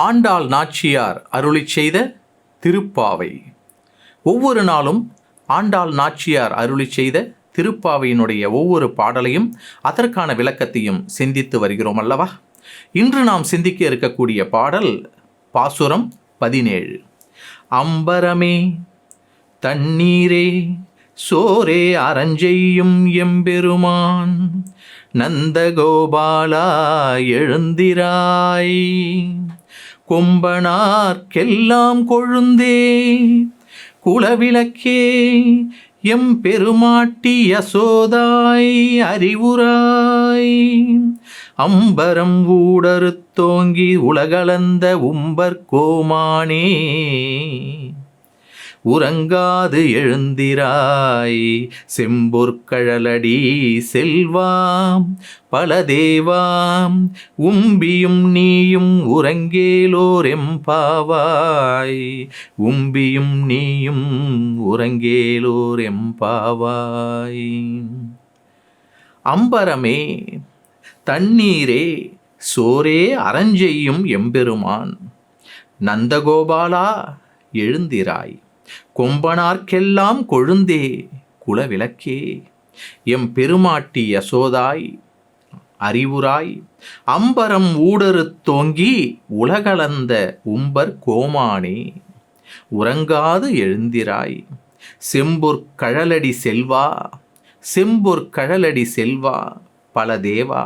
ஆண்டாள் நாச்சியார் அருளிச் செய்த திருப்பாவை. ஒவ்வொரு நாளும் ஆண்டாள் நாச்சியார் அருளிச் செய்த திருப்பாவையினுடைய ஒவ்வொரு பாடலையும் அதற்கான விளக்கத்தையும் சிந்தித்து வருகிறோம் அல்லவா? இன்று நாம் சிந்திக்க இருக்கக்கூடிய பாடல் பாசுரம் 17. அம்பரமே தண்ணீரே சோரே அறஞ்செய்யும் எம்பெருமான், நந்தகோபாலா எழுந்திராய், கொம்பனார்க்கெல்லாம் கொழுந்தே குலவிளக்கே எம் பெருமாட்டி யசோதாய் அறிவுராய், அம்பரம் ஊடறுத்தோங்கி உலகளந்த உம்பர் கோமானே, உறங்காது எழுந்திராய் செம்பொற்கழலடி செல்வாம் பலதேவாம், உம்பியும் நீயும் உறங்கேலோர் எம்பாவாய், உம்பியும் நீயும் உறங்கேலோர் எம்பாவாய். அம்பரமே தண்ணீரே சோரே அறஞ்செய்யும் எம்பெருமான், நந்தகோபாலா எழுந்திராய், கொம்பனார்க்கெல்லாம் கொழுந்தே குலவிளக்கே எம் பெருமாட்டி யசோதாய் அறிவுராய், அம்பரம் ஊடறுத்தோங்கி உலகளந்த உம்பர் கோமானே, உறங்காது எழுந்திராய் செம்பொற்கழலடி செல்வா, செம்பொற்கழலடி செல்வா பலதேவா,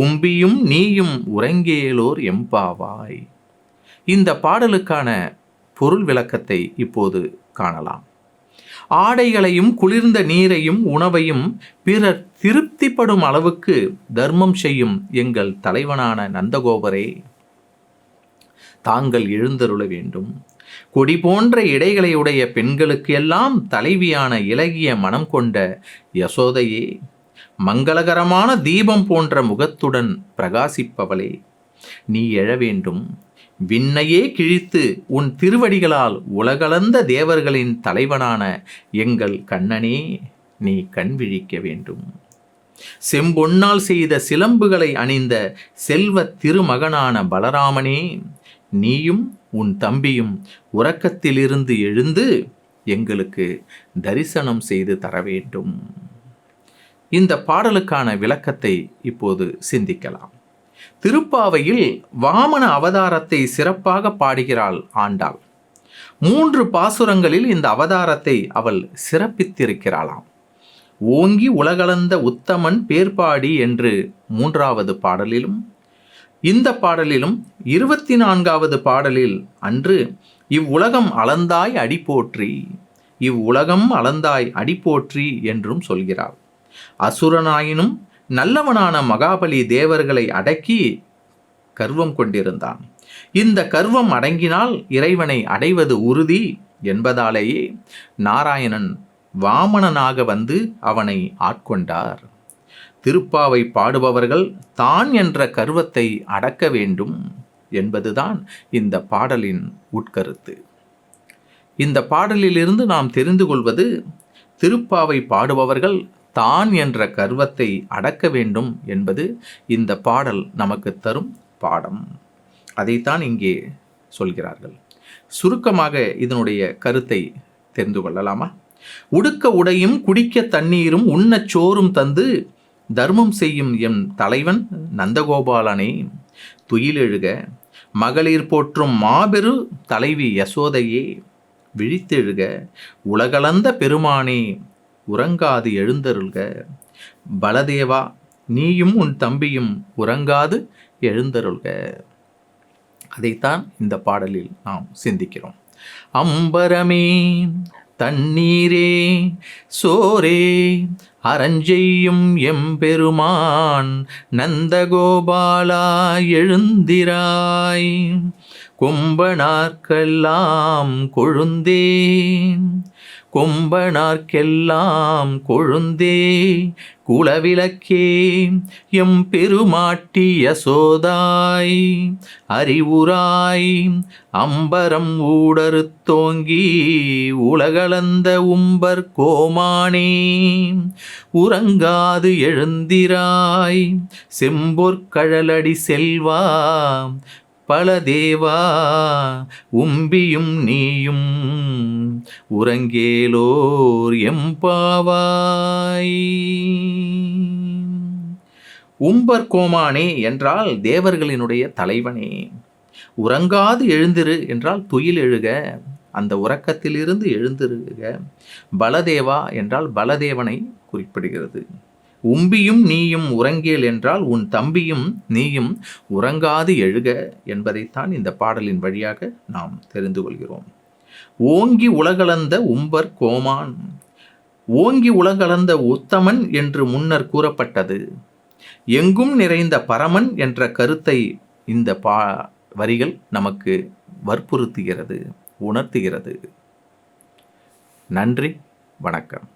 உம்பியும் நீயும் உறங்கேலோர் எம்பாவாய். இந்த பாடலுக்கான பொருள் விளக்கத்தை இப்போது காணலாம். ஆடைகளையும் குளிர்ந்த நீரையும் உணவையும் பிறர் திருப்திப்படும் அளவுக்கு தர்மம் செய்யும் எங்கள் தலைவனான நந்தகோபரே, தாங்கள் எழுந்தருள வேண்டும். கொடி போன்ற இடைகளையுடைய பெண்களுக்கு எல்லாம் தலைவியான இலகிய மனம் கொண்ட யசோதையே, மங்களகரமான தீபம் போன்ற முகத்துடன் பிரகாசிப்பவளே, நீ எழ வேண்டும். விண்ணையே கிழித்து உன் திருவடிகளால் உலகளந்த தேவர்களின் தலைவனான எங்கள் கண்ணனே, நீ கண் விழிக்க வேண்டும். செம்பொன்னால் செய்த சிலம்புகளை அணிந்த செல்வ திருமகனான பலராமனே, நீயும் உன் தம்பியும் உறக்கத்திலிருந்து எழுந்து எங்களுக்கு தரிசனம் செய்து தர வேண்டும். இந்த பாடலுக்கான விளக்கத்தை இப்போது சிந்திக்கலாம். திருப்பாவையில் வாமன அவதாரத்தை சிறப்பாக பாடுகிறாள் ஆண்டாள். 3 பாசுரங்களில் இந்த அவதாரத்தை அவள் சிறப்பித்திருக்கிறாளாம். ஓங்கி உலகளந்த உத்தமன் பேர்பாடி என்று 3வது பாடலிலும், இந்த பாடலிலும் 24வது பாடலில் அன்று இவ்வுலகம் அளந்தாய் அடி போற்றி, இவ்வுலகம் அளந்தாய் அடி போற்றி என்றும் சொல்கிறாள். அசுரனாயினும் நல்லவனான மகாபலி தேவர்களை அடக்கி கர்வம் கொண்டிருந்தான். இந்த கர்வம் அடங்கினால் இறைவனை அடைவது உறுதி என்பதாலேயே நாராயணன் வாமனனாக வந்து அவனை ஆட்கொண்டார். திருப்பாவை பாடுபவர்கள் தான் என்ற கர்வத்தை அடக்க வேண்டும் என்பதுதான் இந்த பாடலின் உட்கருத்து. இந்த பாடலிலிருந்து நாம் தெரிந்து கொள்வது, திருப்பாவை பாடுபவர்கள் தான் என்ற கர்வத்தை அடக்க வேண்டும் என்பது இந்த பாடல் நமக்கு தரும் பாடம். அதைத்தான் இங்கே சொல்கிறார்கள். சுருக்கமாக இதனுடைய கருத்தை தெரிந்து கொள்ளலாமா? உடுக்க உடையும் குடிக்க தண்ணீரும் உண்ணச் சோறும் தந்து தர்மம் செய்யும் எம் தலைவன் நந்தகோபாலனே, துயிலெழுக, மகளிர் போற்றும் மாபெரு தலைவி யசோதையே விழித்தெழுக, உலகளந்த பெருமானே உறங்காது எழுந்தருள்க, பலதேவா நீயும் உன் தம்பியும் உறங்காது எழுந்தருள்க. அதைத்தான் இந்த பாடலில் நாம் சிந்திக்கிறோம். அம்பரமே தண்ணீரே சோரே அறஞ்செய்யும் எம்பெருமான், நந்தகோபாலா எழுந்திராய், கொம்பனார்க்கெல்லாம் கொழுந்தே, கொம்பனார்க்கெல்லாம் கொழுந்தே குலவிளக்கே எம் பெருமாட்டி யசோதாய் அறிவுராய், அம்பரம் ஊடறுத்தோங்கி உலகளந்த உம்பர் கோமானே, உறங்காது எழுந்திராய் செம்பொற்கழலடி செல்வா பல தேவா உம்பியும் நீயும் உறங்கேலோர் எம்பாவாய். உம்பர் கோமானே என்றால் தேவர்களினுடைய தலைவனே. உறங்காது எழுந்திரு என்றால் துயில் எழுக, அந்த உறக்கத்திலிருந்து எழுந்திருக. பலதேவா என்றால் பலதேவனை குறிப்பிடுகிறது. உம்பியும் நீயும் உறங்கேல் என்றால் உன் தம்பியும் நீயும் உறங்காது எழுக என்பதைத்தான் இந்த பாடலின் வழியாக நாம் தெரிந்து கொள்கிறோம். ஓங்கி உலகளந்த உம்பர் கோமான், ஓங்கி உலகளந்த உத்தமன் என்று முன்னர் கூறப்பட்டது. எங்கும் நிறைந்த பரமன் என்ற கருத்தை இந்த வரிகள் நமக்கு வற்புறுத்துகிறது, உணர்த்துகிறது. நன்றி, வணக்கம்.